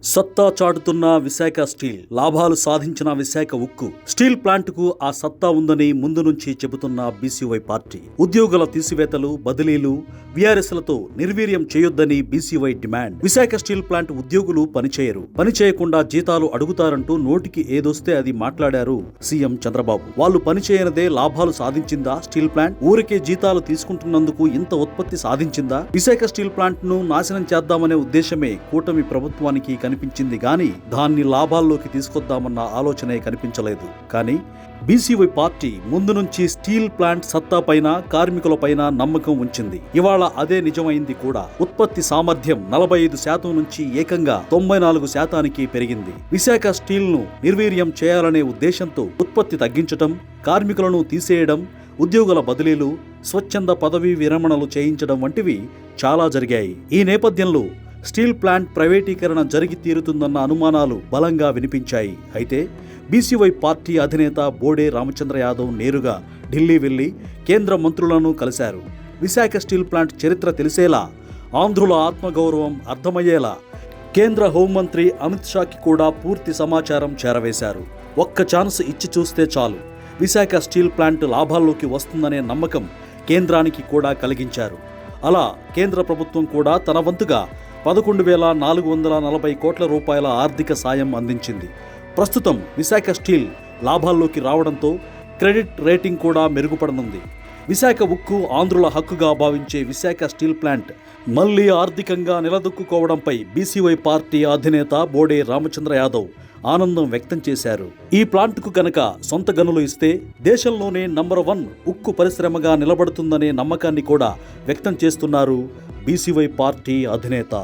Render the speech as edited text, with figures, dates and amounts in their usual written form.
సత్తా చాటుతున్న విశాఖ స్టీల్, లాభాలు సాధించిన విశాఖ ఉక్కు. స్టీల్ ప్లాంట్ కు ఆ సత్తా ఉందని ముందు నుంచి చెబుతున్న బీసీవై పార్టీ. ఉద్యోగుల తీసివేతలు, బదిలీలు, వీఆర్ఎస్లతో నిర్వీర్యం చేయొద్దని BCY demand. Visakha steel plant ఉద్యోగులు పనిచేయరు, పని చేయకుండా జీతాలు అడుగుతారంటూ నోటికి ఏదొస్తే అది మాట్లాడారు సీఎం చంద్రబాబు. వాళ్ళు పనిచేయనదే లాభాలు సాధించిందా స్టీల్ ప్లాంట్? ఊరికే జీతాలు తీసుకుంటున్నందుకు ఇంత ఉత్పత్తి సాధించిందా? విశాఖ స్టీల్ ప్లాంట్ ను నాశనం చేద్దామనే ఉద్దేశమే కూటమి ప్రభుత్వానికి కనిపించింది గాని దాన్ని లాభాల్లోకి తీసుకొద్దామన్న ఆలోచనే కనిపించలేదు. కానీ బీసీవై పార్టీ ముందు నుంచి స్టీల్ ప్లాంట్ సత్తా పైన, కార్మికులపైన నమ్మకం ఉంచింది. ఇవాళ అదే నిజమైంది కూడా. ఉత్పత్తి సామర్థ్యం 45% నుంచి ఏకంగా 94% పెరిగింది. విశాఖ స్టీల్ ను నిర్వీర్యం చేయాలనే ఉద్దేశంతో ఉత్పత్తి తగ్గించటం, కార్మికులను తీసేయడం, ఉద్యోగుల బదిలీలు, స్వచ్ఛంద పదవీ విరమణలు చేయించడం వంటివి చాలా జరిగాయి. ఈ నేపథ్యంలో స్టీల్ ప్లాంట్ ప్రైవేటీకరణ జరిగి తీరుతుందన్న అనుమానాలు బలంగా వినిపించాయి. అయితే బీసీవై పార్టీ అధినేత బోడే రామచంద్ర యాదవ్ నేరుగా ఢిల్లీ వెళ్లి కేంద్ర మంత్రులను కలిశారు. విశాఖ స్టీల్ ప్లాంట్ చరిత్ర తెలిసేలా, ఆంధ్రుల ఆత్మగౌరవం అర్థమయ్యేలా కేంద్ర హోంమంత్రి అమిత్ షాకి కూడా పూర్తి సమాచారం చేరవేశారు. ఒక్క ఛాన్స్ ఇచ్చి చూస్తే చాలు, విశాఖ స్టీల్ ప్లాంట్ లాభాల్లోకి వస్తుందనే నమ్మకం కేంద్రానికి కూడా కలిగించారు. అలా కేంద్ర ప్రభుత్వం కూడా తన వంతుగా 11,440 కోట్ల రూపాయల ఆర్థిక సాయం అందించింది. ప్రస్తుతం విశాఖ స్టీల్ లాభాల్లోకి రావడంతో క్రెడిట్ రేటింగ్ కూడా మెరుగుపడనుంది. విశాఖ ఉక్కు ఆంధ్రుల హక్కుగా భావించే విశాఖ స్టీల్ ప్లాంట్ మళ్లీ ఆర్థికంగా నిలదొక్కుకోవడంపై బీసీవై పార్టీ అధినేత బోడే రామచంద్ర యాదవ్ ఆనందం వ్యక్తం చేశారు. ఈ ప్లాంట్కు కనుక సొంత గనులు ఇస్తే దేశంలోనే నంబర్ 1 ఉక్కు పరిశ్రమగా నిలబడుతుందనే నమ్మకాన్ని కూడా వ్యక్తం చేస్తున్నారు బీసీవై పార్టీ అధినేత.